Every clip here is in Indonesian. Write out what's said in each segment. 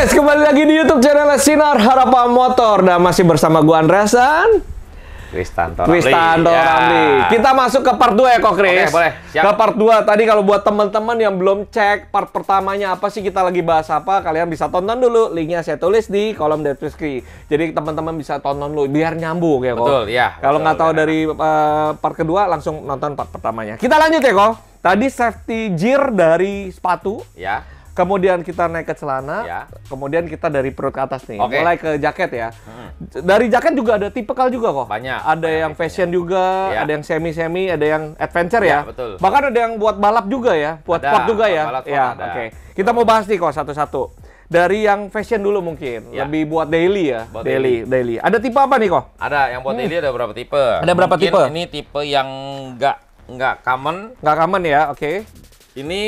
guys, kembali lagi di YouTube channel Sinar Harapan Motor dan masih bersama gua Andreasan, Kristanto Ramli. Kita masuk ke part 2 ya kok, Chris? Oke, boleh. Siap. Ke part 2. Tadi kalau buat teman-teman yang belum cek part pertamanya apa sih, kita lagi bahas apa, kalian bisa tonton dulu. Linknya saya tulis di kolom deskripsi. Jadi teman-teman bisa tonton dulu biar nyambung ya kok. Betul, ya. Kalau nggak tahu dari part kedua, langsung nonton part pertamanya. Kita lanjut ya kok. Tadi safety gear dari sepatu. Ya. Kemudian kita naik ke celana, Ya. kemudian kita dari perut ke atas nih, Oke. mulai ke jaket ya. Dari jaket juga ada tipikal juga kok. Banyak. Ada banyak yang fashion juga, Ya. ada yang semi-semi, ada yang adventure ya. Ya, betul. Bahkan ada yang buat balap juga ya, buat Ada, sport juga buat ya. balap sport Ya, ada. oke. Kita mau bahas nih kok satu-satu. Dari yang fashion dulu mungkin, Ya. lebih buat daily ya. Buat daily. Ada tipe apa nih kok? Ada yang buat daily ada berapa tipe? Ada berapa Mungkin tipe? Ini tipe yang nggak common. Nggak common ya, oke. Ini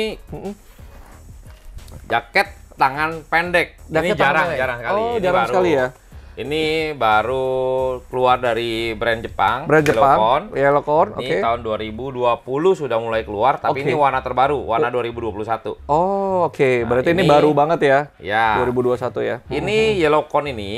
jaket tangan pendek. Jaket Ini tangan pendek. jarang sekali. Oh, Ini jarang baru. sekali ya. Ini baru keluar dari brand Jepang. Brand Jepang, Yellowcon. Yellowcon, Ini oke. tahun 2020 sudah mulai keluar, tapi Oke. ini warna terbaru, warna 2021. Oh, oke. Berarti ini ini- baru banget ya. Ya. 2021 ya. Ini Yellowcon ini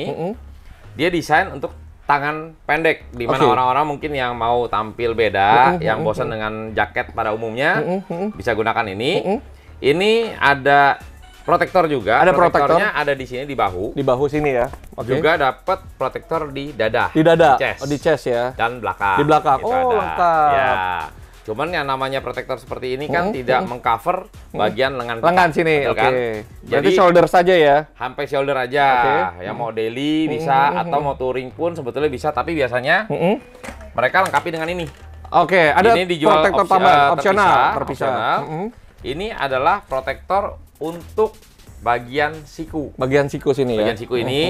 dia desain untuk tangan pendek, di mana Oke. orang-orang mungkin yang mau tampil beda, yang bosan dengan jaket pada umumnya, bisa gunakan ini. Ini ada protektor juga. Ada protektor. Protektornya ada di sini di bahu. Di bahu sini ya. Oke. Juga dapat protektor di dada. Di dada. chest. Oh, di chest ya. Dan belakang. Di belakang. Gitu Oh, ada. lengkap. Ya. Cuman yang namanya protektor seperti ini kan tidak mengcover bagian lengan kita. Lengan sini. Betul Oke. kan? Berarti Jadi shoulder saja ya. sampai shoulder aja. Oke. Yang mau daily bisa atau mau touring pun sebetulnya bisa, tapi biasanya mereka lengkapi dengan ini. Oke, ada Ini dijual protektor tambahan opsional, terpisah. opsional. Ini adalah protektor untuk bagian siku. Bagian siku sini ya. Bagian siku ini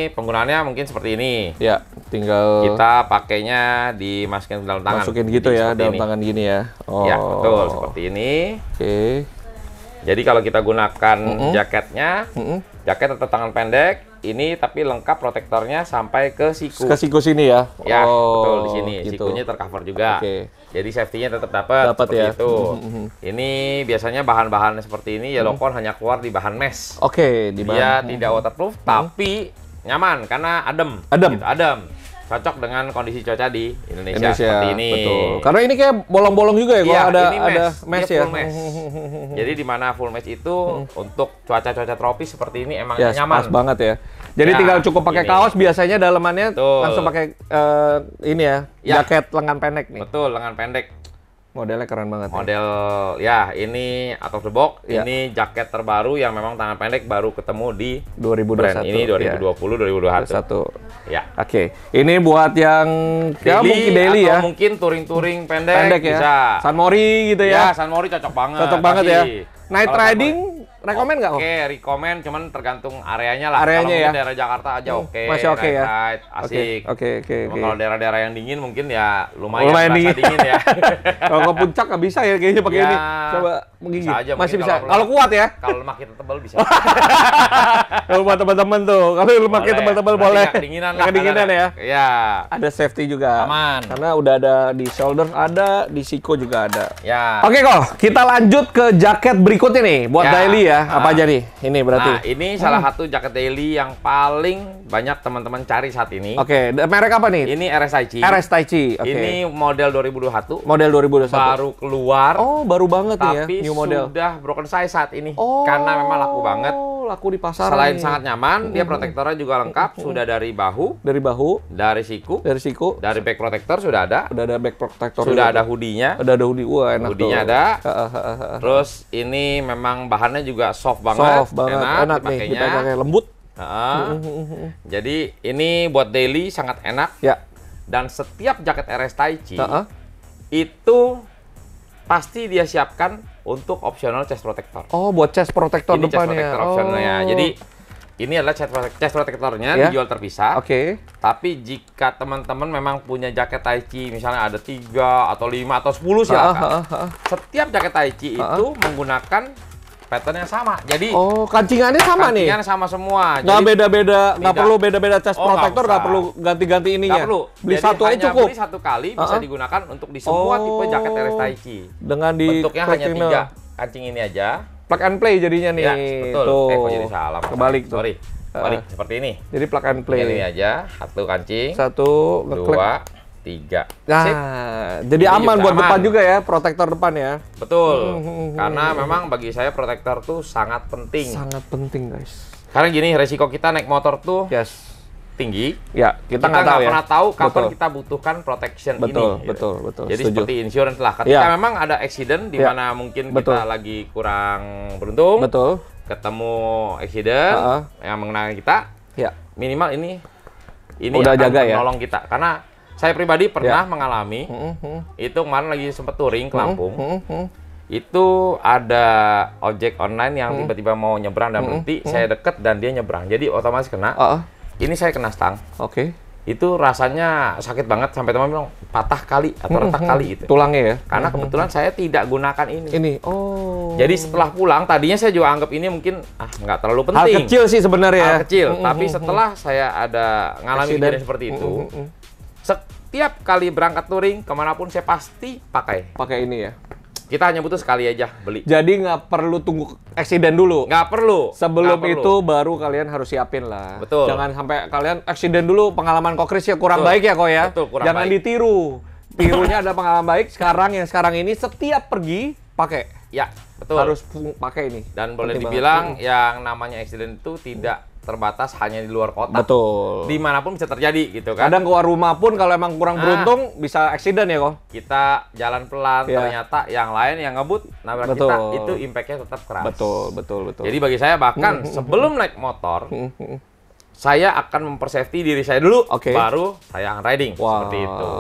penggunaannya mungkin seperti ini. Ya, tinggal Kita pakainya dimasukin ke dalam tangan. masukin gitu Jadi ya seperti dalam ini. tangan gini ya. Oh. Ya, betul seperti ini. Oke. Jadi kalau kita gunakan jaketnya, jaket atau tangan pendek, ini tapi lengkap protektornya sampai ke siku. Ke siku sini ya. Ya, Oh, betul di sini. gitu. Sikunya tercover juga. Oke. Jadi safety-nya tetap dapat seperti ya. itu. Ini biasanya bahan-bahan seperti ini Yellowcon hanya keluar di bahan mesh. Oke, di Dia bahan. tidak waterproof tapi nyaman karena adem. Adem. Gitu, adem. Cocok dengan kondisi cuaca di Indonesia, seperti ini. Betul. Karena ini kayak bolong-bolong juga ya, Iya, kok ada ini mesh Dia ya. full mesh. Jadi di mana full mesh itu untuk cuaca-cuaca tropis seperti ini emang Ya, nyaman. pas banget ya. Jadi Ya, tinggal cukup pakai ini. kaos, biasanya dalemannya Betul. langsung pakai ini ya, Ya. jaket lengan pendek nih. Betul, lengan pendek. Modelnya keren banget. Ya. Model ya ini out of the box. Ya. Ini jaket terbaru yang memang tangan pendek baru ketemu di 2021. brand ini 2020 2021. Satu. Ya. Oke, ini buat yang ya mungkin daily atau ya. mungkin touring-touring pendek, Pendek ya. bisa. Sunmori gitu Ya, ya. Sunmori cocok banget. Cocok banget ya. pasti. Night Kalau riding rekomen nggak kok? Oke, rekomen, cuman tergantung areanya lah. Areanya kalau ya. mungkin daerah Jakarta aja oke. Masih oke ya? Ride, asik. Oke. Cuma kalau daerah-daerah yang dingin mungkin ya lumayan, Lumayan berasa dingin. ya. Kalau ke puncak nggak bisa ya kayaknya pakai Ya, ini. Coba menggigit. bisa aja, Masih mungkin bisa. kalau Kalau kuat ya. Kalau lemak kita tebal bisa. Kalau buat teman-teman tuh, kalau lemaknya Boleh. tebal-tebal Berarti boleh. nggak kedinginan lah. Nggak kedinginan ya. Iya. Ada safety juga. Aman. Karena udah ada di shoulder, ada di siku juga ada. Ya. Oke kok, kita lanjut ke jaket berikutnya nih buat Ya. daily ya. Apa Ah. aja nih? Ini berarti. Nah, ini salah satu jaket daily yang paling banyak teman-teman cari saat ini. Oke, merek apa nih? Ini RSIC. RS Taichi. Oke. Ini model 2021. Model 2021. Baru keluar. Oh, baru banget nih ya, tapi new model. sudah broken size saat ini. Oh, Karena memang laku banget. Laku di pasaran. Selain nih. sangat nyaman, dia protektornya juga lengkap. Sudah dari bahu, Dari bahu, dari siku, dari siku, dari back protector sudah ada. udah ada back protector. Sudah juga. ada hoodie-nya. Udah ada hoodie. Wah, enak Hoodie-nya tuh. ada. ada. Terus ini memang bahannya juga soft banget. Soft banget, enak nih. dipakainya. Kita pakai lembut. Heeh. Jadi ini buat daily sangat enak. Ya. Dan setiap jaket RS Taichi Heeh. itu pasti dia siapkan untuk optional chest protector. Oh, buat chest protector Ini chest depannya. protector optionalnya. Oh. Jadi ini adalah chest protectornya Ya. dijual terpisah. Oke. Tapi jika teman-teman memang punya jaket Taichi, misalnya ada 3 atau 5 atau 10 silakan. Setiap jaket Taichi itu menggunakan pattern yang sama. Jadi Oh, kancingannya sama nih. kantingan sama semua. Nggak Jadi beda-beda, nggak tidak. perlu beda-beda chest Oh, nggak protector, nggak usah. perlu ganti-ganti ininya. nggak perlu. Beli Jadi satu aja hanya cukup. beli satu kali bisa digunakan untuk di semua tipe jaket RS Taichi. Dengan di Bentuknya hanya cracking 3. Kancing ini aja. plug and play jadinya nih. Ya, betul. Tuh. Kok jadi salah. Kebalik tuh. Sorry. Balik seperti ini. Jadi plug and play. Ini aja, satu kancing. Satu, ngeklik. 2, 3. Nah, jadi Ini aman juga buat aman. depan juga ya, protektor depan ya. Betul. Karena memang bagi saya protektor tuh sangat penting. Sangat penting, guys. Karena gini, resiko kita naik motor tuh Yes. tinggi. Ya, kita nggak tahu ya. pernah tahu kapan Betul. kita butuhkan protection Betul, ini. betul, betul. Jadi Setuju. seperti insurance lah. Ketika Ya. memang ada accident di Ya. mana mungkin Betul. kita lagi kurang beruntung, Betul. ketemu accident yang mengenai kita, Ya. minimal ini Udah akan jaga ya? menolong kita. Karena saya pribadi pernah mengalami Mhm. itu kemarin lagi sempet touring ke Lampung. Mhm. Itu ada ojek online yang tiba-tiba mau nyebrang dan berhenti, saya deket dan dia nyebrang. Jadi otomatis kena. Ini saya kena stang. Oke. Itu rasanya sakit banget sampai teman bilang patah kali atau retak kali itu. Tulangnya ya? Karena kebetulan saya tidak gunakan ini. Oh. Jadi setelah pulang, tadinya saya juga anggap ini mungkin nggak terlalu hal penting. kecil sih sebenarnya. Hal kecil. Tapi setelah saya ada ngalami kejadian seperti itu, setiap kali berangkat touring kemanapun saya pasti pakai. Pakai ini ya. Kita hanya butuh sekali aja beli. Jadi nggak perlu tunggu eksiden dulu. Nggak perlu. Sebelum Nggak perlu. itu baru kalian harus siapin lah. Betul. Jangan sampai kalian eksiden dulu, pengalaman Kokris ya kurang baik ya kok ya. Betul, kurang Jangan baik. ditiru. Tirunya ada pengalaman baik. Yang sekarang ini setiap pergi pakai. Ya, betul. Harus pakai ini. Dan boleh Penting dibilang yang namanya accident itu tidak terbatas hanya di luar kota. Betul. Dimanapun bisa terjadi gitu kan. Kadang keluar rumah pun kalau emang kurang beruntung bisa eksiden ya kok. Kita jalan pelan, Ya. ternyata yang lain yang ngebut nabrak Betul. kita, itu impact-nya tetap keras. Betul. Jadi bagi saya bahkan sebelum naik motor, saya akan mempersafety diri saya dulu, Oke. baru saya akan riding. Seperti itu.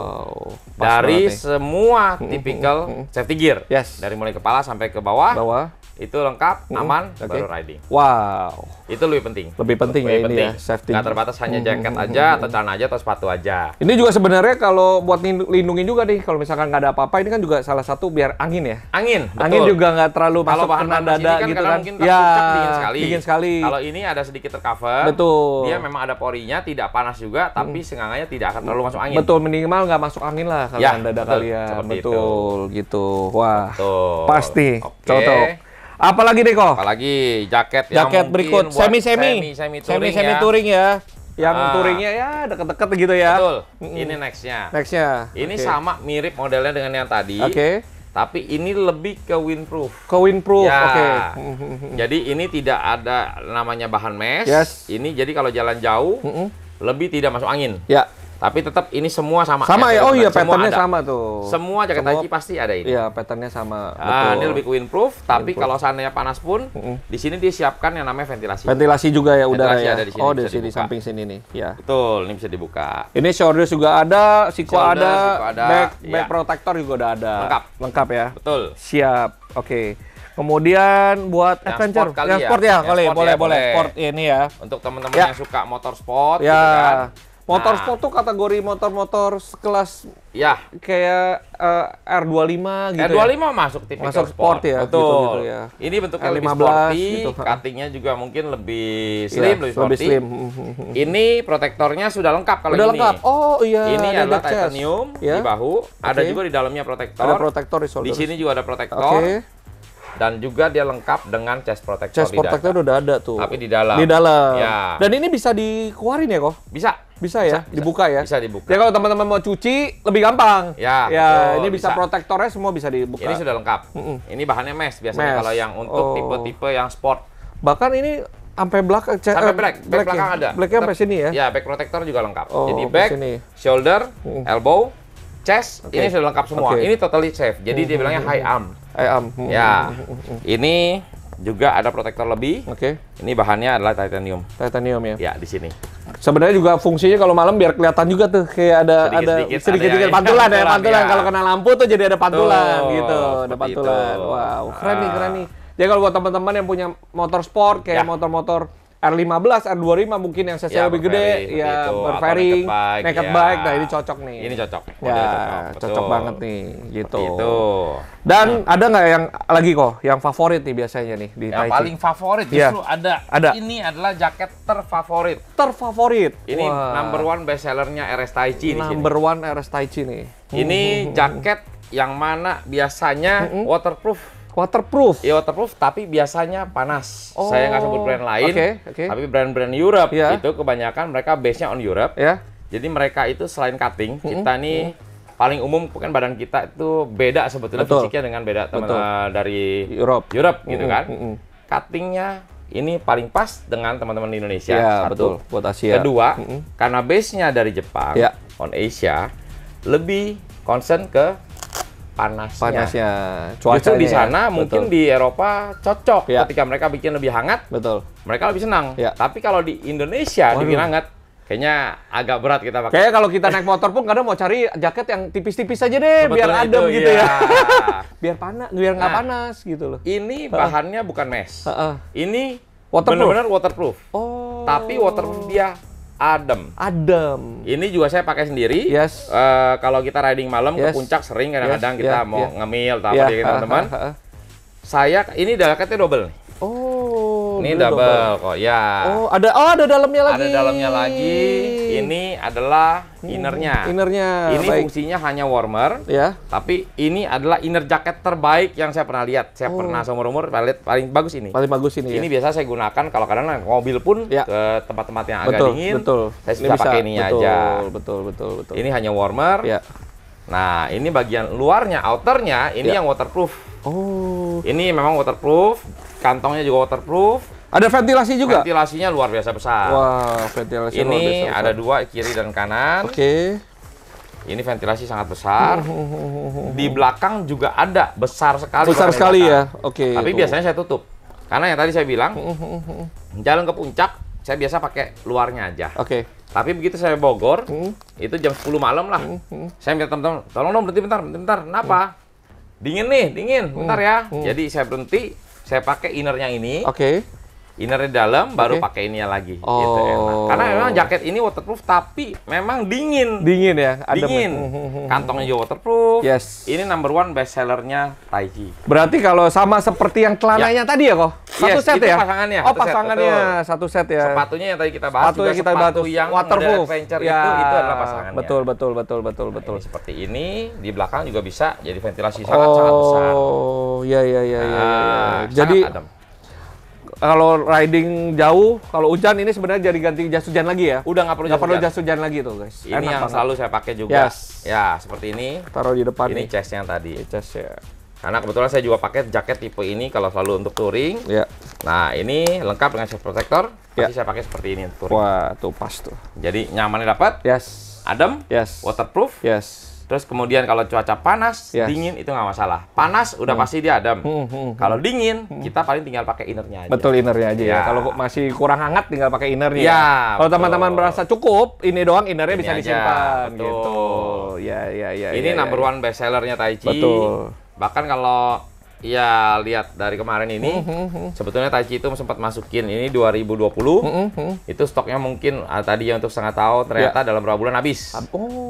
Pas Dari banget nih. semua typical safety gear. Yes. Dari mulai kepala sampai ke bawah, Bawah. itu lengkap, aman, Oke. baru riding. Wow. Itu lebih penting. Lebih penting ya ini ya, safety. Nggak terbatas hanya jaket aja, atau celana aja, atau sepatu aja. Ini juga sebenarnya kalau buat lindungin juga nih, kalau misalkan nggak ada apa-apa, ini kan juga salah satu biar angin ya. Angin, betul. Angin juga nggak terlalu Kalau masuk bahan kena panas ini dada kan gitu kadang kan. mungkin puncak dingin sekali. Dingin sekali. Kalau ini ada sedikit tercover. Betul. Dia memang ada porinya, tidak panas juga, tapi seenggaknya tidak akan terlalu masuk angin. Betul, minimal nggak masuk angin lah kalau Ya, dada betul. kalian. Seperti Betul, gitu. Wah, Tuh. pasti. Oke. Cocok. Apalagi deh kok? Apalagi jaket yang Jaket mungkin berikut buat semi touring ya. touring ya. Yang Ah. touringnya ya deket-deket gitu ya. Betul. Ini nextnya. Nextnya. Ini Oke. sama mirip modelnya dengan yang tadi. Oke. Tapi ini lebih ke windproof. Ke windproof. Ya. Oke. Jadi ini tidak ada namanya bahan mesh. Yes. Ini jadi kalau jalan jauh lebih tidak masuk angin. Ya. Tapi tetap ini semua sama. Sama ya. Oh iya, Semua patternnya ada. sama tuh. Semua jaket Semua- Taiji pasti ada ini. Iya, patternnya sama. Ini lebih ke windproof, tapi Windproof. kalau seandainya panas pun, di sini dia siapkan yang namanya ventilasi. Ventilasi juga ya udara Ventilasi ya. ada di sini, Oh, di bisa sini dibuka. samping sini nih. Ya. Betul, ini bisa dibuka. Ini shoulder juga ada, siko Shoulder, ada, siko ada, back iya. protector juga udah ada. Lengkap. Lengkap ya. Betul. Siap. Oke. Kemudian buat Yang adventure, sport kali yang ya. sport ya, Yang kali sport boleh ya, boleh. boleh. Sport ini ya. Untuk teman-teman Ya. yang suka motorsport, Ya. gitu kan. Motorsport tuh kategori motor-motor sekelas Ya, kayak R25 gitu. R25 masuk tipikal Masuk sport ya, Betul. gitu-gitu ya. Ini bentuknya lebih R15 sporty, gitu. cuttingnya juga mungkin lebih Ya, slim, lebih sporty. slim. Ini protektornya sudah lengkap kalau Udah ini. lengkap. Oh iya. Ini ada adalah chest. titanium Ya. di bahu, ada Oke. juga di dalamnya protektor. Ada protektor di shoulder. Di sini juga ada protektor. Oke. Dan juga dia lengkap dengan chest protector Chest di dada. protector udah ada tuh. Tapi di dalam. Di dalam. Ya. Dan ini bisa dikeluarin ya kok? Bisa. Bisa ya? Dibuka ya? Bisa dibuka. Ya kalau teman-teman mau cuci lebih gampang. Ya, Ya, betul, ini bisa bisa. protektornya semua bisa dibuka. Ini sudah lengkap. Ini bahannya mesh biasanya Mesh. kalau yang untuk Oh. tipe-tipe yang sport. Bahkan ini sampai belakang Sampai back belakang ya? ada. Blacknya sampai sini ya? Ya, back protector juga lengkap. Oh, Jadi sampai back, sini. shoulder, elbow, chest, Oke. ini sudah lengkap semua. Oke. Ini totally safe. Jadi dia bilangnya high arm. Ya. Ini juga ada protektor lebih. Oke. Ini bahannya adalah titanium. Titanium ya. Ya, di sini. Sebenarnya juga fungsinya kalau malam biar kelihatan juga tuh kayak ada Sedikit-sedikit sedikit ada ya, pantulan ya, pantulan, pantulan. ya. Kalau kena lampu tuh jadi ada pantulan Tuh, gitu, ada seperti pantulan. itu. Wow, keren nih, keren nih. Jadi kalau buat teman-teman yang punya motor sport kayak Ya. motor-motor R15, R25 mungkin yang cc Ya, lebih berfairing, gede, seperti ya itu. Atau berfairing, naked ya. bike, nah ini cocok nih. Ini cocok. Ya, Modelnya cocok betul. banget nih, gitu. Seperti itu. Dan ada nggak yang lagi kok, yang favorit nih biasanya nih di Yang Taichi? paling favorit Iya. justru ada. Ada. Ini adalah jaket terfavorit. Terfavorit. Ini Wah. number one best sellernya RS Taichi di sini. Number one RS Taichi nih. Ini jaket yang mana biasanya waterproof. Waterproof. Ya waterproof, tapi biasanya panas. Saya nggak sebut brand lain, tapi brand-brand Europe itu kebanyakan mereka base-nya on Europe. Jadi mereka itu selain cutting, kita nih paling umum kan badan kita itu beda sebetulnya fisiknya dengan beda teman-teman dari Europe gitu kan. Cuttingnya ini paling pas dengan teman-teman di Indonesia. Satu. Buat Asia. Kedua, karena base-nya dari Jepang, on Asia, lebih concern ke panasnya. Justru di sana mungkin di Eropa cocok ketika mereka bikin lebih hangat. Mereka lebih senang. Tapi kalau di Indonesia dibikin hangat, kayaknya agak berat kita pakai. Kayaknya kalau kita naik motor pun kadang mau cari jaket yang tipis-tipis aja deh, biar adem gitu ya. Biar nggak panas gitu loh. Ini bahannya bukan mesh. Ini waterproof. Benar-benar waterproof. Tapi waterproof dia adem. Ini juga saya pakai sendiri. Kalau kita riding malam ke puncak sering kadang-kadang kita mau ngemil atau apa teman-teman. Ini jaketnya double nih. Ini double kok ya. Ada dalamnya lagi. Ada dalamnya lagi. Ini adalah innernya. Ini fungsinya hanya warmer. Tapi ini adalah inner jaket terbaik yang saya pernah lihat. Saya pernah seumur umur paling bagus ini. Paling bagus ini. Ini biasa saya gunakan kalau kadang naik mobil pun ke tempat-tempat yang agak dingin. Saya suka pakai ini aja. Betul. Ini hanya warmer. Nah, ini bagian luarnya, outernya ini yang waterproof. Ini memang waterproof. Kantongnya juga waterproof. Ada ventilasi juga? Ventilasinya luar biasa besar. Wah, ventilasi ini luar biasa besar. Ada dua, kiri dan kanan. Ini ventilasi sangat besar. Di belakang juga ada, besar sekali. Besar sekali ya? Tapi biasanya saya tutup. Karena yang tadi saya bilang, jalan ke puncak, saya biasa pakai luarnya aja. Tapi begitu saya Bogor, itu jam 10 malam lah. Saya minta teman-teman, tolong dong berhenti bentar. Kenapa? Dingin nih, bentar ya. Jadi saya berhenti. Saya pakai innernya ini. Innernya dalam, baru pakai ininya lagi. Gitu enak. Karena memang jaket ini waterproof, tapi memang dingin. Dingin ya? Dingin. Kantongnya juga waterproof. Ini number one best sellernya Taichi. Berarti kalau sama seperti yang celananya tadi ya kok? Satu set ya? Pasangannya. Pasangannya satu set ya. Sepatunya yang tadi kita bahas. Sepatu yang waterproof. Adventure itu adalah pasangannya. Betul. Ini seperti ini. Di belakang juga bisa jadi ventilasi sangat besar. Jadi kalau riding jauh, kalau hujan ini sebenarnya jadi ganti jas hujan lagi ya? Udah nggak perlu jas hujan lagi tuh guys. Ini yang selalu saya pakai juga. Ya, seperti ini. Taruh di depan. Ini chestnya tadi. Chestnya. Karena kebetulan saya juga pakai jaket tipe ini kalau selalu untuk touring. Nah, ini lengkap dengan chest protector. Pasti saya pakai seperti ini untuk touring. Wah, tuh pas tuh. Jadi nyamannya dapat. Adem. Waterproof. Terus kemudian kalau cuaca panas, dingin itu nggak masalah. Panas udah pasti dia adem. Kalau dingin, kita paling tinggal pakai innernya aja. Betul, innernya aja ya. Kalau masih kurang hangat, tinggal pakai innernya. Kalau teman-teman merasa cukup, ini doang innernya bisa disimpan. Gitu. Ini number one best sellernya Taichi. Bahkan kalau lihat dari kemarin ini, sebetulnya Taichi itu sempat masukin ini 2020. Itu stoknya mungkin tadi untuk setengah tahun, ternyata dalam beberapa bulan habis.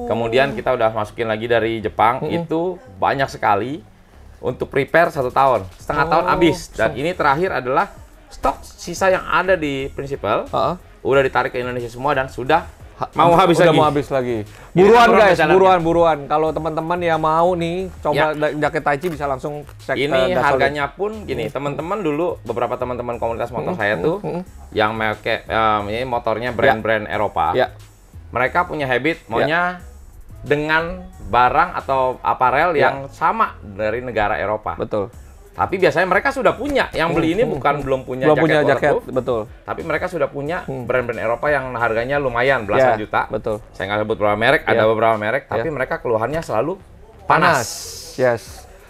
Kemudian kita udah masukin lagi dari Jepang, itu banyak sekali untuk prepare 1 tahun. Setengah tahun habis. Dan ini terakhir adalah stok sisa yang ada di Principal. Udah ditarik ke Indonesia semua dan sudah mau habis lagi. Buruan guys, buruan. Kalau teman-teman yang mau nih coba jaket Taichi bisa langsung cek. Ini harganya pun gini, teman-teman dulu beberapa teman-teman komunitas motor saya tuh yang pakai ini motornya brand-brand Eropa. Mereka punya habit maunya dengan barang atau aparel yang sama dari negara Eropa. Tapi biasanya mereka sudah punya. Yang beli ini belum punya jaket, tapi mereka sudah punya brand-brand Eropa yang harganya lumayan belasan juta. Saya nggak sebut beberapa merek, ada beberapa merek, tapi mereka keluhannya selalu panas.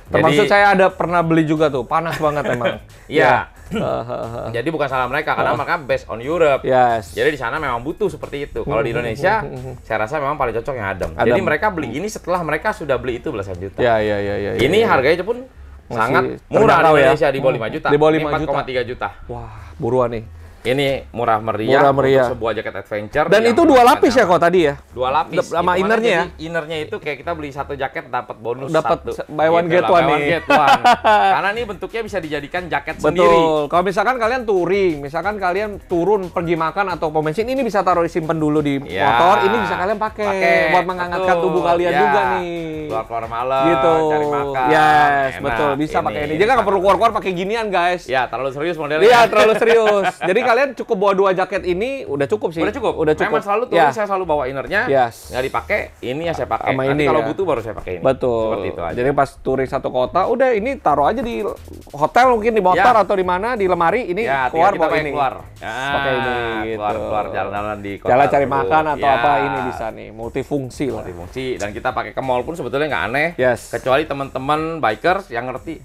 Termasuk saya ada pernah beli juga tuh, panas banget emang. Jadi bukan salah mereka, karena mereka based on Europe. Jadi di sana memang butuh seperti itu. Kalau di Indonesia, saya rasa memang paling cocok yang adem. Jadi mereka beli ini setelah mereka sudah beli itu belasan juta. Ini harganya pun sangat murah di Indonesia, di bawah 5 juta. Di bawah 5 4,3 juta. Wah, buruan nih. Ini murah meriah untuk sebuah jaket adventure. Dan itu 2 lapis ya kok tadi ya? 2 lapis. Sama innernya ya? Innernya itu kayak kita beli 1 jaket dapat bonus 1. Dapat buy one get one nih. Karena ini bentuknya bisa dijadikan jaket sendiri. Betul. Kalau misalkan kalian touring, misalkan kalian turun pergi makan atau pom bensin, ini bisa taruh simpen dulu di motor. Ini bisa kalian pakai buat menghangatkan tubuh kalian juga nih. Keluar malam, gitu. Cari makan. Yes, betul. Bisa pakai ini. Jadi nggak perlu keluar pakai ginian, guys. Ya, terlalu serius modelnya. Iya, terlalu serius. Jadi kalian cukup bawa 2 jaket ini udah cukup sih. Udah cukup. Memang selalu tuh saya selalu bawa innernya. Nggak dipakai, ini yang saya pakai. Nanti kalau butuh baru saya pakai ini. Betul. Seperti itu aja. Jadi pas touring satu kota, udah ini taruh aja di hotel mungkin di motor atau di mana di lemari. Ini keluar bawa ini. Pakai ini. Keluar jalan-jalan di kota. Jalan cari makan atau apa ini bisa nih. Multifungsi lah. Multifungsi. Dan kita pakai ke mall pun sebetulnya nggak aneh. Kecuali teman-teman bikers yang ngerti.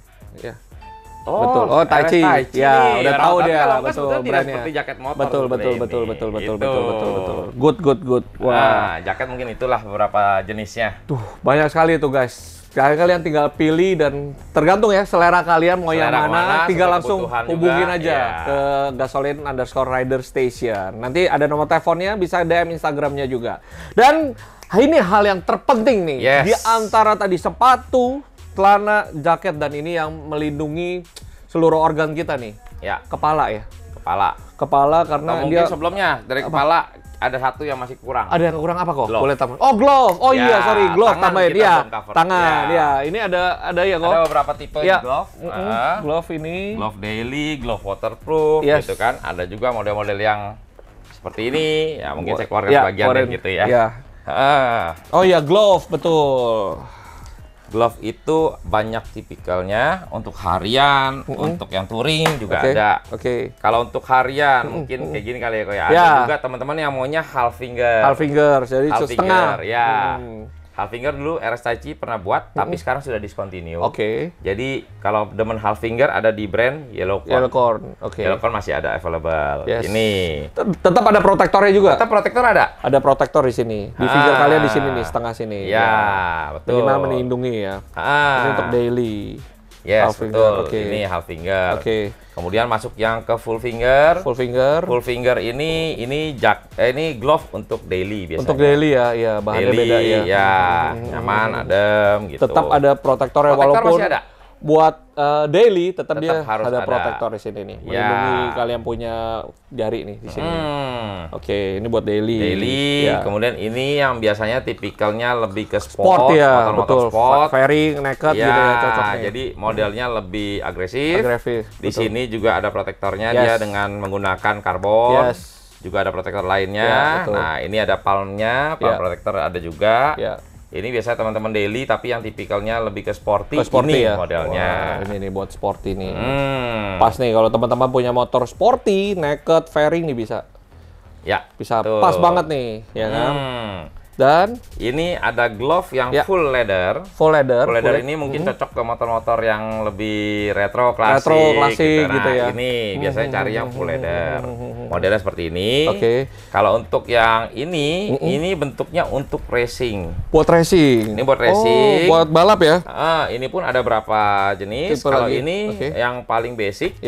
Betul. Taichi. Ya, udah tahu dia. Betul, brandnya. Seperti jaket motor. Betul. Good. Wah, jaket mungkin itulah beberapa jenisnya. Tuh, banyak sekali tuh, guys. Kalian tinggal pilih dan tergantung ya selera kalian mau yang mana, tinggal langsung hubungin aja ke Gasoline_Rider Station. Nanti ada nomor teleponnya, bisa DM Instagramnya juga. Dan ini hal yang terpenting nih, di antara tadi sepatu, celana, jaket, dan ini yang melindungi seluruh organ kita nih. Kepala ya. Kepala karena mungkin sebelumnya dari kepala ada satu yang masih kurang. Ada yang kurang apa kok? Boleh tambah. Oh, glove. Oh iya, sorry, glove tambahin dia. Tangan. Ya, ini ada ya kok. Ada beberapa tipe glove. Glove ini. Glove daily, glove waterproof gitu kan. Ada juga model-model yang seperti ini. Ya, mungkin saya keluarkan bagiannya gitu ya. Oh iya, glove, betul. Glove itu banyak tipikalnya untuk harian, untuk yang touring juga ada. Kalau untuk harian mungkin kayak gini kali ya kok ya. Ada juga teman-teman yang maunya half finger. Jadi setengah. Half finger dulu RS Taichi pernah buat, tapi sekarang sudah discontinue. Jadi kalau demen half finger ada di brand Yellowcorn. Yellowcorn masih ada available. Ini. Tetap ada protektornya juga. Tetap protektor ada. Ada protektor di sini. Di finger kalian di sini nih, setengah sini. Betul. Minimal melindungi ya. Ini untuk daily. Yes, betul. Ini half finger. Kemudian masuk yang ke full finger. Full finger ini glove untuk daily biasanya. Untuk daily ya, bahannya daily, beda ya. Nyaman, adem gitu. Tetap ada protektornya walaupun masih ada. Buat daily tetap dia harus ada protektor di sini nih. Melindungi kalian punya jari nih di sini. Ini buat daily. Kemudian ini yang biasanya tipikalnya lebih ke sport ya, betul. Sport, fairing, naked gitu ya cocoknya. Jadi modelnya lebih agresif. Di sini juga ada protektornya dia dengan menggunakan karbon. Juga ada protektor lainnya. Nah, ini ada palmnya, palm protektor ada juga. Ini biasanya teman-teman daily tapi yang tipikalnya lebih ke sporty ini ya modelnya. Ini nih buat sporty nih. Pas nih kalau teman-teman punya motor sporty, naked, fairing nih bisa. Bisa pas banget nih, ya kan? Dan ini ada glove yang full leather. Full leather ini mungkin cocok ke motor-motor yang lebih retro klasik gitu. Nah, ini biasanya cari yang full leather. Modelnya seperti ini. Kalau untuk yang ini bentuknya untuk racing. Buat racing. Ini buat racing. Buat balap ya? Ini pun ada berapa jenis. Kalau ini yang paling basic.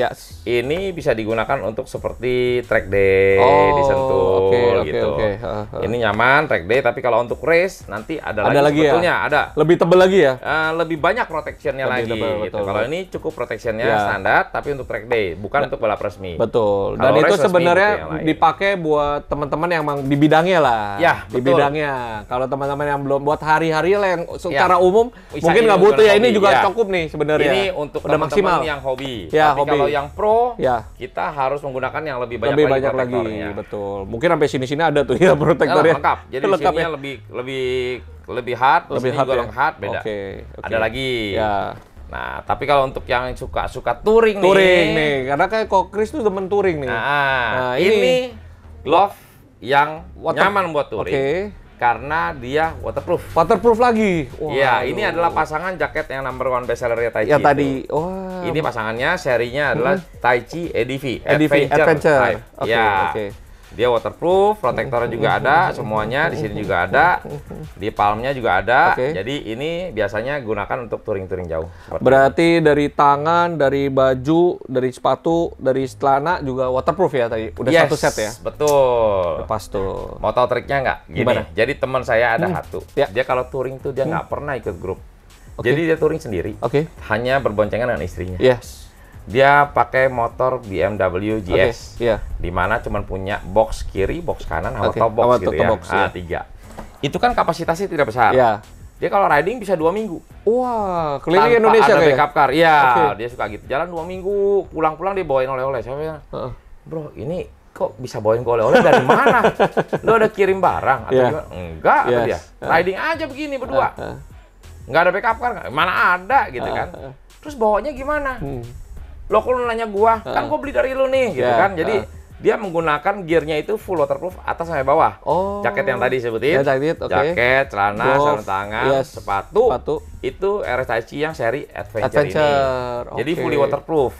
Ini bisa digunakan untuk seperti track day disentuh gitu. Ini nyaman track day tapi kalau untuk race nanti ada lagi sebetulnya ada lebih tebal lagi ya, lebih banyak protectionnya lagi gitu. Kalau ini cukup protectionnya standar tapi untuk track day bukan untuk balap resmi. Betul. Dan itu sebenarnya dipakai buat teman-teman yang emang di bidangnya lah. Di bidangnya. Kalau teman-teman yang belum buat hari-hari lah yang secara umum mungkin nggak butuh ya, ini juga cukup nih sebenarnya. Ini untuk teman-teman yang hobi. Tapi kalau yang pro kita harus menggunakan yang lebih banyak lagi. Betul. Mungkin sampai sini-sini ada tuh ya protektornya. Lengkap. Jadi sini lebih hard, lebih hard juga hard, beda. Ada lagi. Nah, tapi kalau untuk yang suka touring nih, karena kayak kok Chris tuh demen touring nih. Nah, ini glove yang nyaman buat touring. Karena dia waterproof. Waterproof lagi. Ini adalah pasangan jaket yang #1 bestsellernya Taichi. Tadi. Ini pasangannya serinya adalah Taichi EDV. Adventure. Dia waterproof, protektornya juga ada, semuanya di sini juga ada, di palmnya juga ada. Jadi ini biasanya gunakan untuk touring-touring jauh. Berarti dari tangan, dari baju, dari sepatu, dari celana juga waterproof ya tadi? Udah satu set ya? Betul. Pas tuh. Mau tahu triknya nggak? Gini, jadi teman saya ada satu. Dia kalau touring tuh dia nggak pernah ikut grup. Jadi dia touring sendiri. Hanya berboncengan dengan istrinya. Dia pakai motor BMW GS, di mana cuma punya box kiri, box kanan, sama top box gitu ya. 3. Itu kan kapasitasnya tidak besar. Dia kalau riding bisa 2 minggu. Wah, keliling Indonesia ada backup car. Iya, dia suka gitu. Jalan 2 minggu, pulang-pulang dia bawain oleh-oleh. Saya bilang, bro, ini kok bisa bawain oleh-oleh dari mana? Lo ada kirim barang atau gimana? Enggak, dia. Riding aja begini berdua. Nggak ada backup car, mana ada gitu kan. Terus bawanya gimana? Lo kalau nanya gua, kan gua beli dari lu nih, gitu kan. Jadi dia menggunakan gearnya itu full waterproof atas sampai bawah. Jaket yang tadi sebutin, jaket, celana, sarung tangan, sepatu, itu RS Taichi yang seri Adventure ini. Jadi fully waterproof.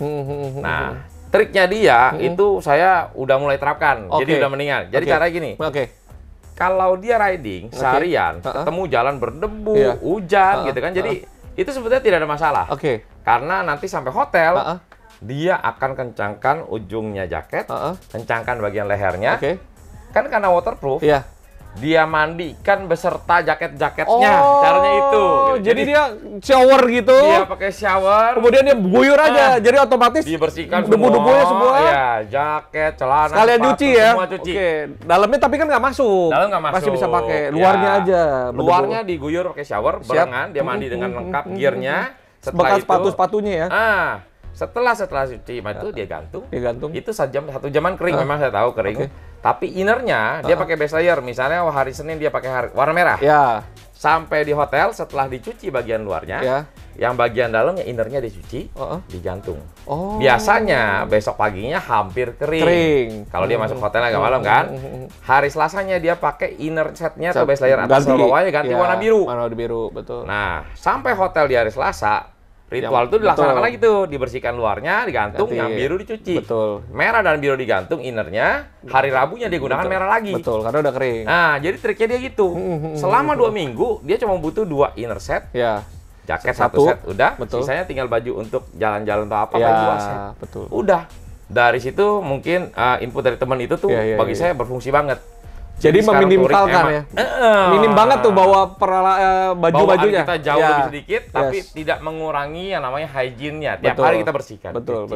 Nah, triknya dia itu saya udah mulai terapkan, jadi udah mendingan. Jadi caranya gini. Kalau dia riding seharian, ketemu jalan berdebu, hujan gitu kan, jadi itu sebetulnya tidak ada masalah. Karena nanti sampai hotel, dia akan kencangkan ujungnya jaket, kencangkan bagian lehernya. Kan karena waterproof, dia mandikan beserta jaket-jaketnya. Caranya itu. Jadi dia shower gitu. Dia pakai shower. Kemudian dia guyur aja. Jadi otomatis dibersihkan debu-debunya semua. Ya, jaket, celana, sekalian sepatu, cuci ya. Semua cuci. Dalamnya tapi kan nggak masuk. Dalam nggak masuk. Masih bisa pakai. Luarnya aja. Luarnya diguyur pakai shower, barengan dia mandi dengan lengkap gearnya. Bekas sepatu-sepatunya ya. Setelah cuci itu dia gantung. Itu 1 jaman kering, memang saya tahu kering. Tapi innernya dia pakai base layer. Misalnya hari Senin dia pakai warna merah. Sampai di hotel setelah dicuci bagian luarnya, yang bagian dalamnya innernya dicuci, digantung. Biasanya besok paginya hampir kering. Kalau dia masuk hotel agak malam kan. Hari Selasanya dia pakai inner setnya atau base layer atas sama bawahnya ganti warna biru. Warna biru, betul. Nah, sampai hotel di hari Selasa, ritual itu dilaksanakan lagi tuh, dibersihkan luarnya, digantung, yang biru dicuci. Merah dan biru digantung innernya, hari Rabunya digunakan merah lagi. Karena udah kering. Nah, jadi triknya dia gitu. Selama 2 minggu, dia cuma butuh 2 inner set. Jaket 1 set, udah. Sisanya tinggal baju untuk jalan-jalan atau apa, 2 set. Udah. Dari situ mungkin input dari teman itu tuh bagi saya berfungsi banget. Jadi meminimalkan ya. Minim banget tuh bawa baju-bajunya. Kita jauh lebih sedikit, tapi tidak mengurangi yang namanya hygiene-nya. Tiap hari kita bersihkan. Betul.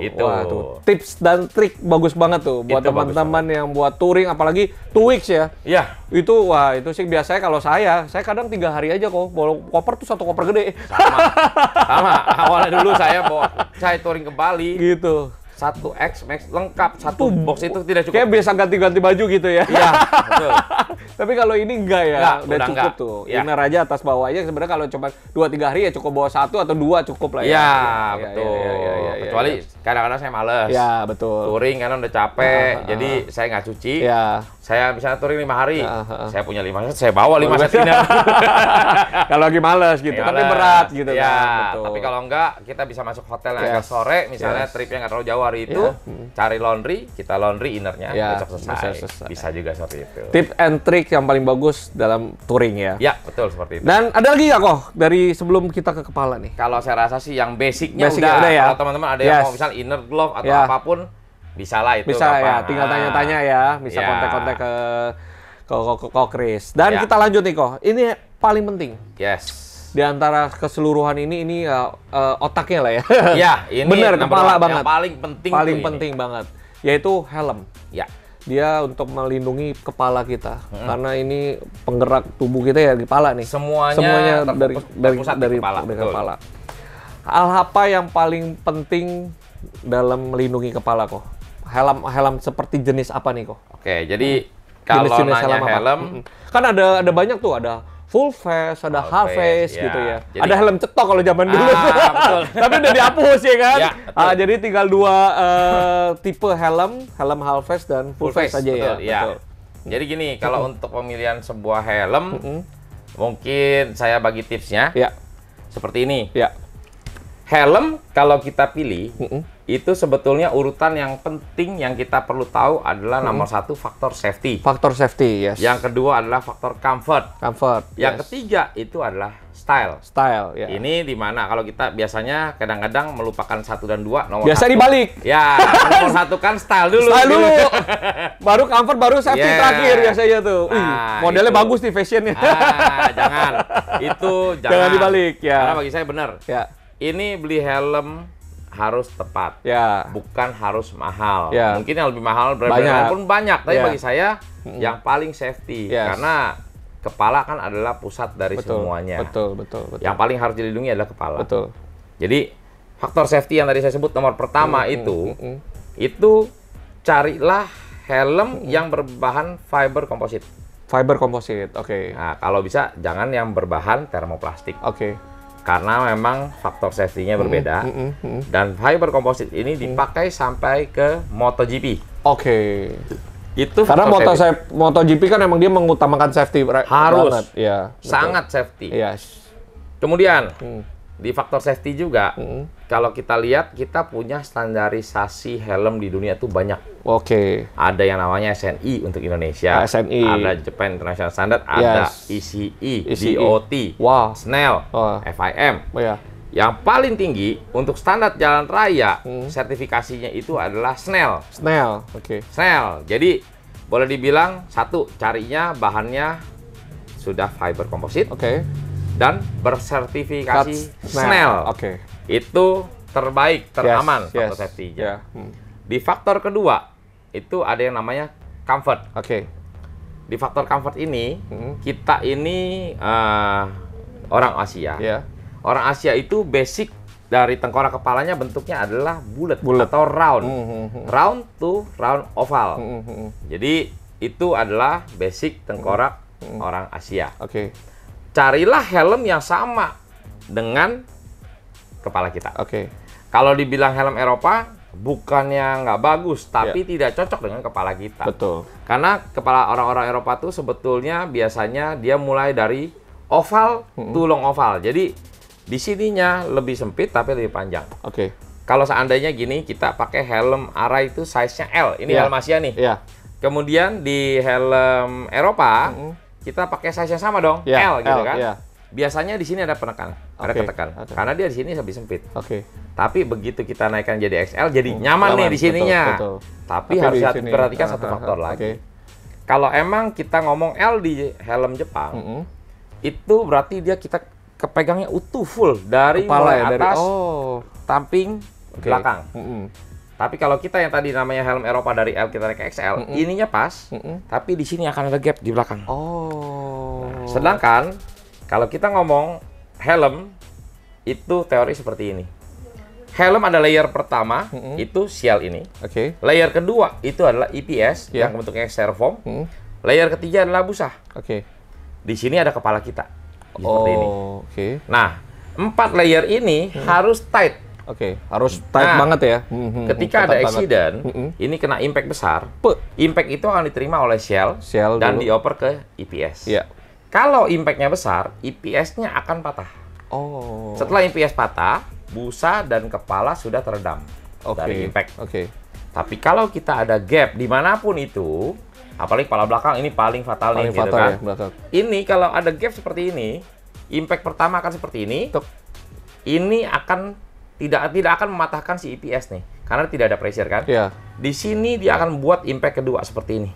Itu. Wah, tuh. Tips dan trik bagus banget tuh buat teman-teman yang buat touring, apalagi 2 weeks ya. Itu sih biasanya kalau saya kadang 3 hari aja kok. Bawa koper tuh 1 koper gede. Sama. Awalnya dulu saya touring ke Bali. Gitu. 1X Max lengkap, 1 box itu tidak cukup. Kayak biasa ganti-ganti baju gitu ya. Iya, betul. Tapi kalau ini enggak ya, udah cukup enggak. tuh. Inner aja atas bawah aja. Sebenarnya kalau cuma 2-3 hari ya cukup bawa 1 atau 2 cukup lah ya. Iya, betul. Kecuali kadang-kadang saya males. Iya, betul. Touring karena udah capek, jadi saya nggak cuci. Saya misalnya touring 5 hari, saya punya 5 set, saya bawa 5 set inner. Kalau lagi males gitu, tapi berat gitu kan. Tapi kalau enggak, kita bisa masuk hotel yang agak sore, misalnya tripnya nggak terlalu jauh hari itu, cari laundry, kita laundry innernya, besok selesai. Bisa juga seperti itu. Tip and trick yang paling bagus dalam touring ya. Ya, betul seperti itu. Dan ada lagi nggak kok dari sebelum kita ke kepala nih? Kalau saya rasa sih yang basicnya udah ya. Kalau teman-teman ada yang mau misal inner glove atau apapun, bisa lah itu. Bisa ya, tinggal tanya-tanya ya. Bisa kontak-kontak ke Chris. Dan kita lanjut nih kok. Ini paling penting. Di antara keseluruhan ini otaknya lah ya. Iya, ini bener, kepala banget. Yang paling penting. Paling penting banget. Yaitu helm. Dia untuk melindungi kepala kita. Karena ini penggerak tubuh kita ya di kepala nih. Semuanya dari kepala. Hal apa yang paling penting dalam melindungi kepala kok? Helm seperti jenis apa nih kok? Oke, jadi kalau nanya helm, kan ada banyak tuh, ada full face, ada half face gitu ya. Jadi, ada helm cetok kalau zaman dulu. Betul. Tapi udah dihapus ya kan? Jadi tinggal 2 tipe helm half face dan full face aja ya. Betul. Jadi gini, kalau untuk pemilihan sebuah helm, mungkin saya bagi tipsnya. Seperti ini. Helm kalau kita pilih, itu sebetulnya urutan yang penting yang kita perlu tahu adalah nomor satu faktor safety. Faktor safety, yes. Yang kedua adalah faktor comfort. Comfort. Yang ketiga itu adalah style. Style, ya. Ini di mana kalau kita biasanya kadang-kadang melupakan 1 dan 2, nomor biasa 1. Dibalik. Ya, nomor 1 kan style dulu. Style dulu. Baru comfort, baru safety terakhir biasanya tuh. Nah, modelnya bagus nih fashionnya. Jangan. Itu jangan dibalik, ya. Karena bagi saya benar. Ya. Ini beli helm harus tepat, bukan harus mahal. Mungkin yang lebih mahal brand-brand pun banyak, tapi bagi saya yang paling safety, karena kepala kan adalah pusat dari semuanya. Betul. Yang paling harus dilindungi adalah kepala. Betul. Jadi faktor safety yang tadi saya sebut nomor pertama itu carilah helm yang berbahan fiber komposit. Fiber komposit, oke. Nah, kalau bisa jangan yang berbahan termoplastik. Oke. Karena memang faktor safety-nya berbeda. Dan fiber komposit ini dipakai sampai ke MotoGP. Oke. Itu karena MotoGP kan emang dia mengutamakan safety harus banget. Ya, sangat safety. Yes. Kemudian di faktor safety juga, kalau kita lihat kita punya standarisasi helm di dunia itu banyak. Oke. Ada yang namanya SNI untuk Indonesia, SNI. ada Japan International Standard, ada ECE, DOT, SNEL, FIM. Yang paling tinggi untuk standar jalan raya, sertifikasinya itu adalah SNEL. SNEL, oke. SNEL. Jadi boleh dibilang satu, carinya bahannya sudah fiber komposit. Oke. Dan bersertifikasi SNEL. Oke. Itu terbaik, teraman faktor safety-nya. Di faktor kedua, itu ada yang namanya comfort. Oke. Di faktor comfort ini, kita ini orang Asia. Orang Asia itu basic dari tengkorak kepalanya bentuknya adalah bulat atau round. Round to round oval. Jadi itu adalah basic tengkorak orang Asia. Oke. Carilah helm yang sama dengan kepala kita. Oke. Kalau dibilang helm Eropa, bukannya nggak bagus, tapi tidak cocok dengan kepala kita. Betul. Karena kepala orang-orang Eropa tuh sebetulnya biasanya dia mulai dari oval to long oval. Jadi di sininya lebih sempit tapi lebih panjang. Oke. Kalau seandainya gini, kita pakai helm Arai itu size-nya L. Ini helm Asia nih. Kemudian di helm Eropa, kita pakai size yang sama dong, L gitu kan. Biasanya di sini ada penekanan, ada ketekan. Karena dia di sini lebih sempit. Tapi begitu kita naikkan jadi XL, jadi nyaman nih di sininya. Betul. Tapi harus perhatikan satu faktor lagi. Kalau emang kita ngomong L di helm Jepang, itu berarti dia kita kepegangnya utuh full dari mulai atas, samping, belakang. Tapi kalau kita yang tadi namanya helm Eropa dari L kita naik ke XL, ininya pas, tapi di sini akan ada gap di belakang. Sedangkan kalau kita ngomong helm, itu teori seperti ini. Helm ada layer pertama, itu shell ini. Layer kedua, itu adalah EPS, yang bentuknya styrofoam. Layer ketiga adalah busa. Di sini ada kepala kita. Seperti ini. Nah, 4 layer ini harus tight. Harus tight banget ya. Ketika ada accident, ini kena impact besar. Impact itu akan diterima oleh shell dan dioper ke EPS. Kalau impactnya besar, EPS-nya akan patah. Setelah EPS patah, busa dan kepala sudah teredam dari impact. Tapi kalau kita ada gap dimanapun itu, apalagi kepala belakang ini paling fatal nih, gitu kan. Ini kalau ada gap seperti ini, impact pertama akan seperti ini. Ini akan tidak akan mematahkan si EPS nih, karena tidak ada pressure kan. Di sini dia akan buat impact kedua seperti ini.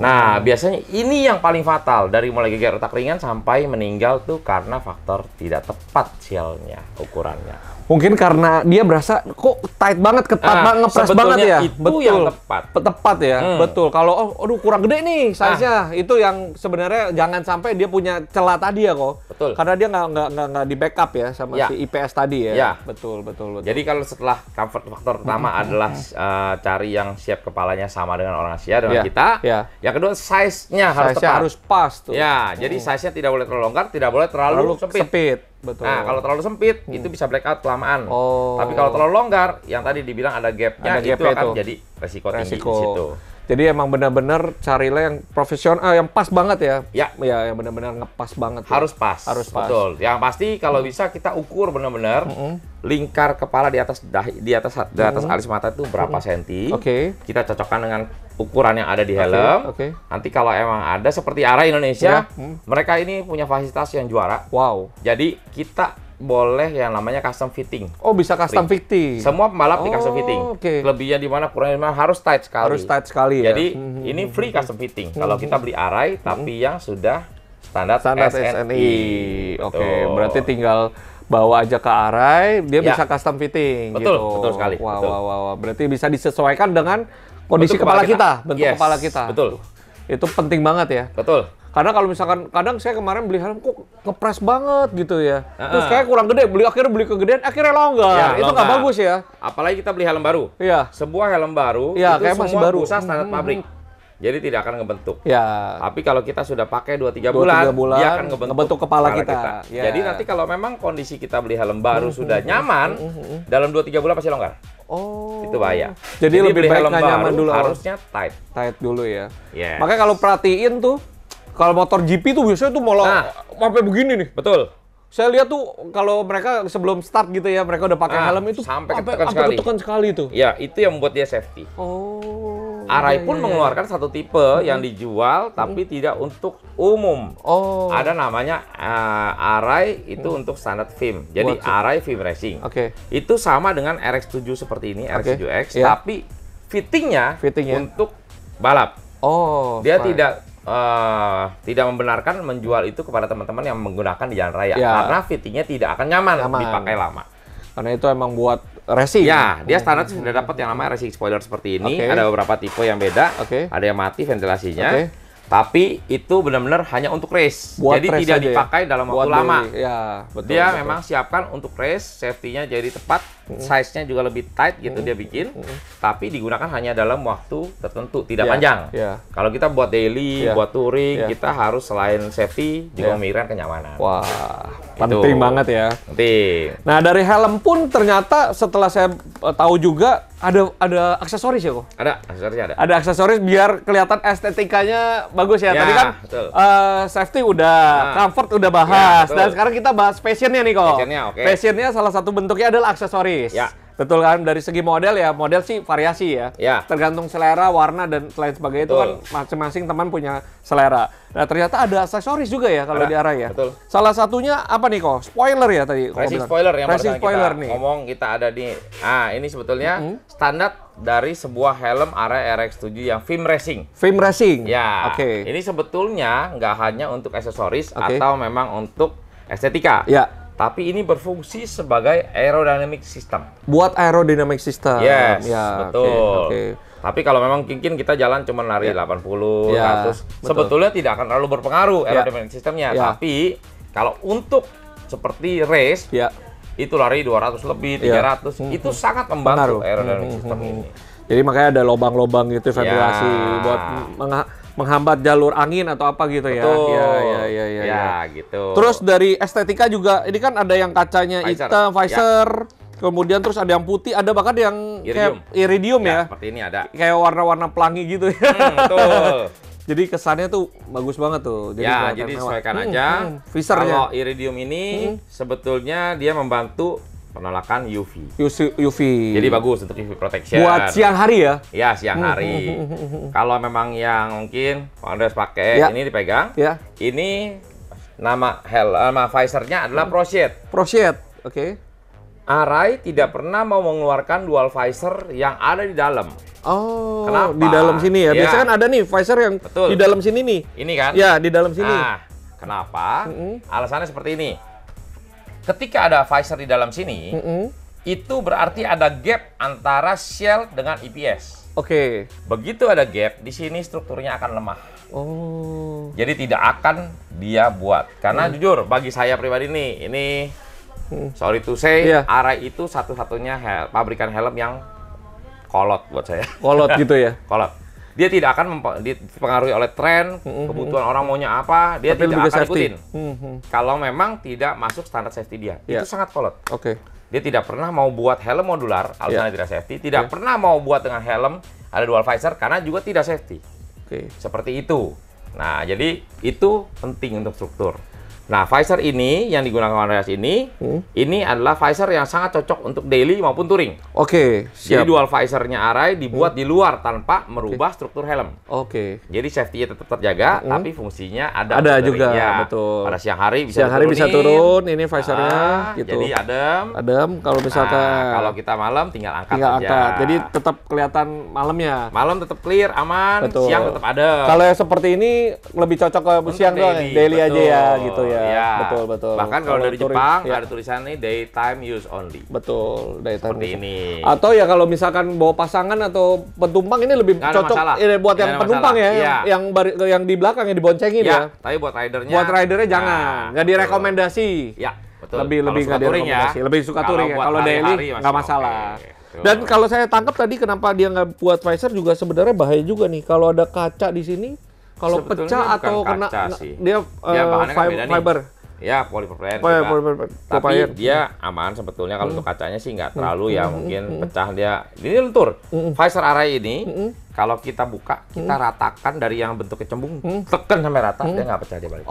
Nah, biasanya ini yang paling fatal dari mulai geger retak ringan sampai meninggal tuh karena faktor tidak tepat shell-nya, ukurannya. Mungkin karena dia berasa kok tight banget, ketat banget, ngepres banget ya. Itu yang tepat. Tepat ya, betul. Kalau aduh kurang gede nih size-nya, itu yang sebenarnya jangan sampai dia punya celah tadi ya kok. Betul. Karena dia nggak di backup ya sama si IPS tadi ya. Betul. Jadi kalau setelah comfort faktor pertama adalah cari yang shape kepalanya sama dengan orang Asia dengan kita. Yang kedua size-nya harus tepat. Harus pas tuh. Jadi size-nya tidak boleh terlalu longgar, tidak boleh terlalu sempit. Betul. Nah, kalau terlalu sempit, itu bisa blackout kelamaan. Tapi kalau terlalu longgar, yang tadi dibilang ada gap-nya, itu akan jadi resiko tinggi di situ. Jadi emang benar-benar carilah yang profesional, yang pas banget ya. Ya, ya yang benar-benar ngepas banget. Harus pas. Harus pas. Betul. Yang pasti kalau bisa kita ukur benar-benar lingkar kepala di atas dahi, di atas alis mata itu berapa senti. Kita cocokkan dengan ukuran yang ada di helm. Nanti kalau emang ada seperti Arai Indonesia, mereka ini punya fasilitas yang juara. Wow. Jadi kita boleh yang namanya custom fitting. Oh, bisa custom fitting. Semua pembalap di custom fitting. Lebihnya di mana, kurangnya di mana, harus tight sekali. Harus tight sekali ya. Jadi ini free custom fitting. Kalau kita beli Arai tapi yang sudah standar SNI. Berarti tinggal bawa aja ke Arai, dia bisa custom fitting. Betul, gitu. betul sekali. Wow. Berarti bisa disesuaikan dengan kondisi kepala kita, bentuk kepala kita. Betul. Itu penting banget ya. Betul. Karena kalau misalkan, kadang saya kemarin beli helm kok ngepres banget gitu ya. Terus kayak kurang gede, akhirnya beli kegedean, akhirnya longgar. Itu nggak bagus ya. Apalagi kita beli helm baru. Iya. Sebuah helm baru, itu kayak semua masih baru. pusat standar pabrik. Jadi tidak akan ngebentuk. Ya. Tapi kalau kita sudah pakai 2-3 bulan, dia akan ngebentuk kepala kita. Ya. Jadi nanti kalau memang kondisi kita beli helm baru sudah nyaman, dalam 2-3 bulan pasti longgar. Oh. Itu bahaya. Jadi lebih baik nggak nyaman dulu. Harusnya tight. Tight dulu ya. Yes. Makanya kalau perhatiin tuh, kalau motor GP tuh biasanya tuh malah sampai begini nih. Betul. Saya lihat tuh kalau mereka sebelum start gitu ya, mereka udah pakai helm itu sampai ketekan sekali tuh. Ya, itu yang membuat dia safety. Arai pun mengeluarkan satu tipe yang dijual tapi tidak untuk umum. Ada namanya Arai itu untuk standar film. Jadi Arai Film Racing. Itu sama dengan RX7 seperti ini, RX7X, tapi fittingnya untuk balap. Dia tidak membenarkan menjual itu kepada teman-teman yang menggunakan di jalan raya karena fittingnya tidak akan nyaman dipakai lama. Karena itu emang buat racing. Ya, dia standar sudah dapat yang namanya racing spoiler seperti ini. Ada beberapa tipe yang beda. Ada yang mati ventilasinya. Tapi itu benar-benar hanya untuk race. Jadi tidak dipakai dalam waktu lama. Dia memang siapkan untuk race, safety-nya jadi tepat, size-nya juga lebih tight gitu dia bikin. Tapi digunakan hanya dalam waktu tertentu, tidak panjang. Kalau kita buat daily, buat touring, kita harus selain safety juga memikirkan kenyamanan. Wah, penting banget ya. Penting. Nah, dari helm pun ternyata setelah saya tahu juga ada aksesoris ya kok? Ada, aksesorisnya ada. Ada aksesoris biar kelihatan estetikanya bagus ya. Tadi kan safety udah, comfort udah bahas. Dan sekarang kita bahas fashionnya nih kok. Fashionnya salah satu bentuknya adalah aksesoris. Betul kan? Dari segi model ya, model sih variasi ya. Tergantung selera, warna, dan lain sebagainya. Itu kan masing-masing teman punya selera. Nah, ternyata ada aksesoris juga ya kalau di Arai ya. Salah satunya apa nih kok? Spoiler ya tadi. Racing spoiler yang racing spoiler nih. Ngomong kita ada di, ini sebetulnya standar dari sebuah helm Arai RX7 yang film racing. Film racing? Ya. Ini sebetulnya nggak hanya untuk aksesoris atau memang untuk estetika. Tapi ini berfungsi sebagai aerodynamic system. Buat aerodynamic system. Yes, betul. Tapi kalau memang mungkin kita jalan cuma lari 80, 100, sebetulnya tidak akan terlalu berpengaruh aerodynamic systemnya. Tapi kalau untuk seperti race, itu lari 200 lebih, 300, itu sangat membantu aerodynamic system ini. Jadi makanya ada lobang-lobang gitu ventilasi buat menghambat jalur angin atau apa gitu ya. Ya, gitu. Terus dari estetika juga, ini kan ada yang kacanya hitam, visor, kemudian terus ada yang putih, ada bahkan yang iridium ya. Seperti ini ada. Kayak warna-warna pelangi gitu ya. Betul. Jadi kesannya tuh bagus banget tuh. Jadi sesuaikan aja. Visornya. Kalau iridium ini sebetulnya dia membantu penolakan UV. Jadi bagus untuk UV protection. Buat siang hari ya? Ya, siang hari. Kalau memang yang mungkin Andreas pakai, ini dipegang. Ini nama visornya adalah ProShade. ProShade, Arai tidak pernah mau mengeluarkan dual visor yang ada di dalam. Kenapa? Di dalam sini ya? Biasanya kan ada nih visor yang di dalam sini nih. Ini kan? Ya, di dalam sini. Kenapa? Alasannya seperti ini. Ketika ada visor di dalam sini, itu berarti ada gap antara shell dengan EPS. Begitu ada gap, di sini strukturnya akan lemah. Jadi tidak akan dia buat. Karena jujur, bagi saya pribadi nih, ini sorry to say, Arai itu satu-satunya pabrikan helm yang kolot buat saya. Kolot gitu ya? Kolot. Dia tidak akan dipengaruhi oleh tren, kebutuhan orang maunya apa, dia tidak akan ikutin. Kalau memang tidak masuk standar safety dia, itu sangat kolot. Dia tidak pernah mau buat helm modular, alasannya tidak safety, tidak pernah mau buat dengan helm ada dual visor karena juga tidak safety. Seperti itu. Nah, jadi itu penting untuk struktur. Nah, visor ini yang digunakan Andreas ini adalah visor yang sangat cocok untuk daily maupun touring. Jadi dual visornya Arai dibuat di luar tanpa merubah struktur helm. Jadi safety-nya tetap terjaga, tapi fungsinya ada juga. Ya. Betul. Pada siang hari bisa turun, ini visornya. Gitu. Jadi adem. Kalau misalkan kalau kita malam tinggal angkat Jadi tetap kelihatan malamnya. Malam tetap clear, aman. Betul. Siang tetap adem. Kalau yang seperti ini lebih cocok ke siang doang, daily aja ya, gitu ya. Ya, betul. Bahkan kalau dari Jepang ada tulisan nih daytime use only. Betul, daytime seperti ini. Atau ya kalau misalkan bawa pasangan atau penumpang ini lebih cocok buat yang penumpang ya, yang di belakang yang diboncengin ya. Tapi buat ridernya. Buat ridernya jangan, nggak direkomendasi. Ya, betul. Lebih nggak direkomendasi. Lebih suka touring ya. Kalau daily nggak masalah. Dan kalau saya tangkap tadi kenapa dia nggak buat visor juga sebenarnya bahaya juga nih. Kalau ada kaca di sini. Kalau pecah atau kena dia fiber. Ya, polipropylen. Tapi dia aman sebetulnya kalau untuk kacanya sih nggak terlalu ya, mungkin pecah dia. Ini lentur. Visor Arai ini kalau kita buka, kita ratakan dari yang bentuknya cembung, tekan sampai rata, dia nggak pecah dia balik.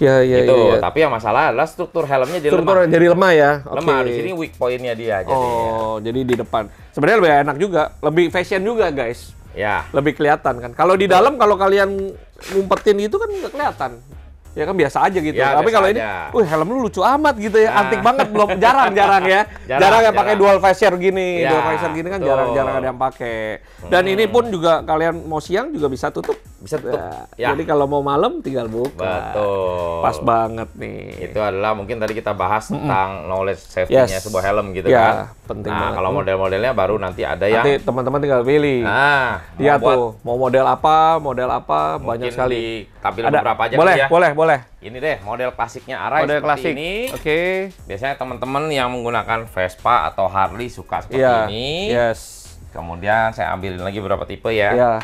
Iya. Tapi yang masalah adalah struktur helmnya jadi lemah ya. Lemah. Di sini weak point-nya dia. Jadi di depan. Sebenarnya lebih enak juga, lebih fashion juga guys. Ya. Lebih kelihatan kan. Kalau di dalam kalau kalian ngumpetin gitu kan nggak kelihatan. Ya kan biasa aja gitu. Ya, tapi kalau ini, helm lu lucu amat gitu ya. Antik banget, belum jarang ya. Jarang yang pakai dual visor gini. Ya, dual visor gini kan jarang ada yang pakai. Dan ini pun juga kalian mau siang juga bisa tutup. Ya. Jadi kalau mau malam tinggal buka. Betul. Pas banget nih. Itu adalah mungkin tadi kita bahas tentang knowledge safety-nya sebuah helm gitu kan. Penting banget. Kalau model-modelnya baru nanti ada yang teman-teman tinggal pilih. Dia tuh mau model apa banyak sekali. Tampil beberapa aja boleh. Ini deh model klasiknya Arai model seperti klasik. ini. Biasanya teman-teman yang menggunakan Vespa atau Harley suka seperti ini. Kemudian saya ambilin lagi beberapa tipe ya.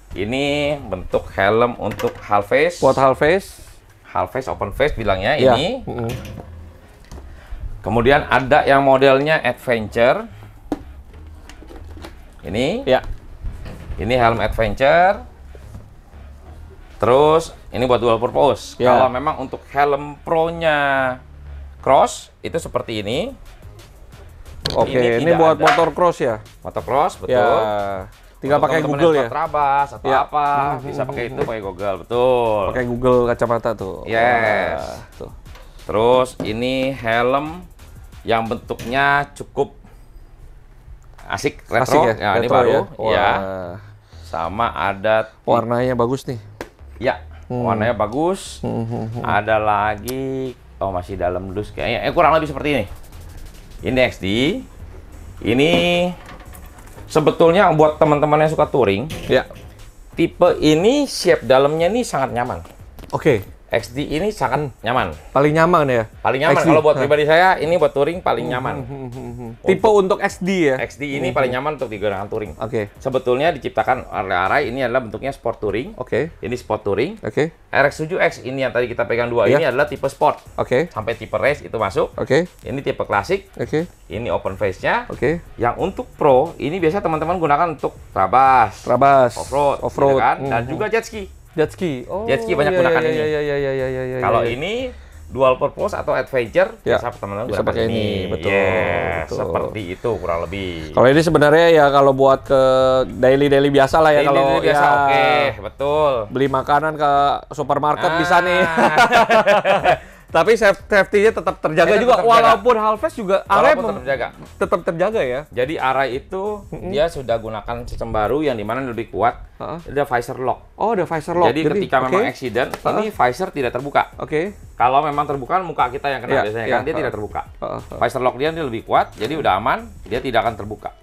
Ini bentuk helm untuk half face. Buat half face, open face bilangnya ini. Kemudian ada yang modelnya adventure. Ini. Ini helm adventure. Terus ini buat dual purpose. Kalau memang untuk helm pro-nya cross itu seperti ini. Ini buat motor cross ya. Motor cross, betul. Tinggal pakai Google ya. Trabas atau apa, bisa pakai itu, pakai Google, betul. Pakai Google kacamata tuh. Tuh. Terus ini helm yang bentuknya cukup asik, retro. Ini baru. Sama ada warnanya bagus nih. Warnanya bagus. Ada lagi, masih dalam dus kayaknya. Kurang lebih seperti ini. Ini XD. Ini sebetulnya buat teman-teman yang suka touring, tipe ini shape dalamnya ini sangat nyaman. XD ini sangat nyaman. Paling nyaman ya? Paling nyaman. Kalau buat pribadi saya, ini buat touring paling nyaman. Tipe untuk XD ya? XD ini paling nyaman untuk digunakan touring. Sebetulnya diciptakan oleh Arai, ini adalah bentuknya sport touring. Ini sport touring. RX-7X ini yang tadi kita pegang dua, ini adalah tipe sport. Sampai tipe race itu masuk. Ini tipe klasik. Ini open face-nya. Yang untuk pro, ini biasa teman-teman gunakan untuk trabas, off-road, gitu kan? Dan juga jet ski. Jet ski banyak gunakan ini. Kalau ini dual purpose atau adventure, biasa teman-teman bisa pakai ini. Betul. Seperti itu kurang lebih. Kalau ini sebenarnya ya kalau buat ke daily biasa lah ya, kalau biasa betul. Beli makanan ke supermarket bisa nih. Tapi safety-nya tetap terjaga juga, walaupun half face juga Arai tetap terjaga ya. Jadi Arai itu dia sudah gunakan sistem baru yang dimana lebih kuat. Ada visor lock. Ada visor lock. Jadi ketika memang accident, ini visor tidak terbuka. Kalau memang terbuka, muka kita yang kena biasanya kan dia tidak terbuka. Visor lock dia lebih kuat, jadi udah aman, dia tidak akan terbuka.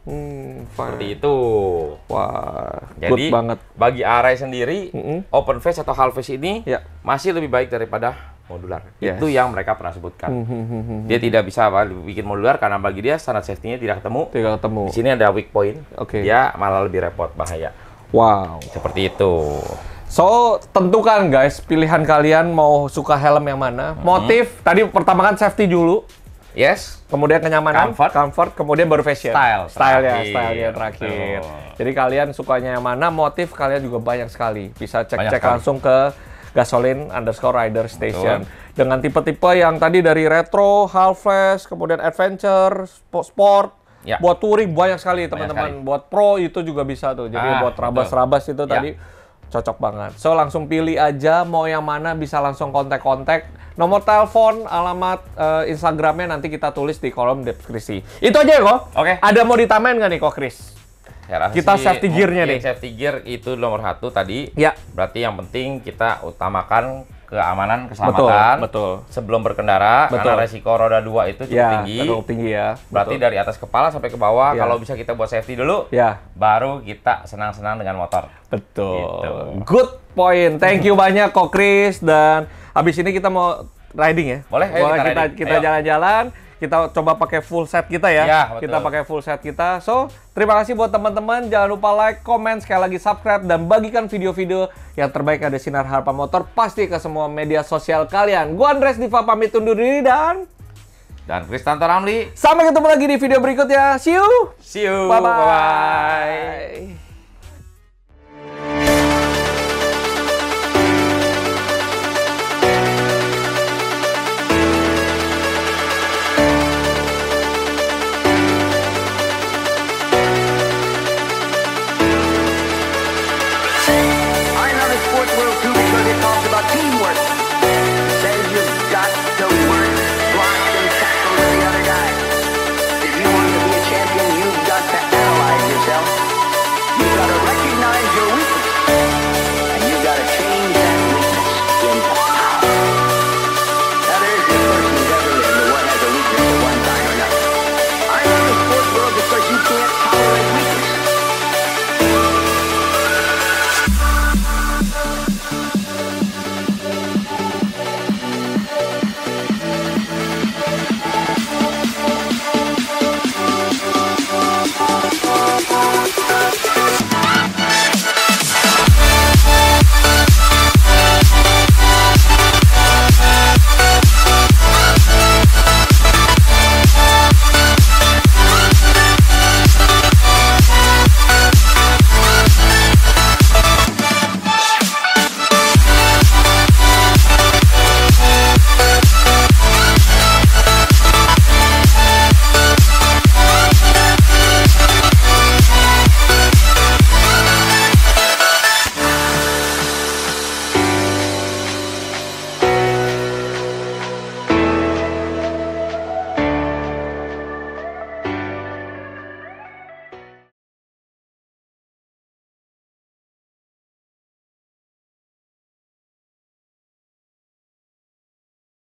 Seperti itu. Jadi bagi Arai sendiri, open face atau half face ini masih lebih baik daripada modular. Itu yang mereka pernah sebutkan. Dia tidak bisa bikin modular karena bagi dia standar safety-nya tidak ketemu. Di sini ada weak point. Dia malah lebih repot, bahaya. Seperti itu. So, tentukan guys pilihan kalian mau suka helm yang mana. Motif tadi pertama kan safety dulu. Yes. Kemudian kenyamanan, comfort, kemudian baru fashion. Style-nya terakhir. Jadi kalian sukanya yang mana, motif kalian juga banyak sekali. Bisa cek langsung ke Gasoline_Rider Station. Dengan tipe-tipe yang tadi dari retro, half flash, kemudian adventure, sport. Buat touring banyak sekali teman-teman. Buat pro itu juga bisa tuh. Jadi buat rabas-rabas itu tadi cocok banget. So langsung pilih aja mau yang mana, bisa langsung kontak-kontak. Nomor telepon, alamat Instagramnya nanti kita tulis di kolom deskripsi. Itu aja ya kok. Oke. Ada mau ditambahin nggak nih kok Chris? Kita safety gear-nya nih. Safety gear itu nomor 1 tadi. Ya. Berarti yang penting kita utamakan keamanan, keselamatan. Betul. Sebelum berkendara, karena resiko roda 2 itu cukup tinggi. Ya. Berarti dari atas kepala sampai ke bawah, kalau bisa kita buat safety dulu, baru kita senang-senang dengan motor. Betul. Gitu. Good point. Thank you banyak kok Chris. Dan habis ini kita mau riding ya? Boleh, ayo kita jalan-jalan. Kita coba pakai full set kita ya. Kita pakai full set kita. So, terima kasih buat teman-teman. Jangan lupa like, comment, sekali lagi subscribe, dan bagikan video-video yang terbaik ada Sinar Harapan Motor pasti ke semua media sosial kalian. Gua Andres Diva pamit undur diri dan Kristanto Ramli. Sampai ketemu lagi di video berikutnya. See you. See you. Bye-bye.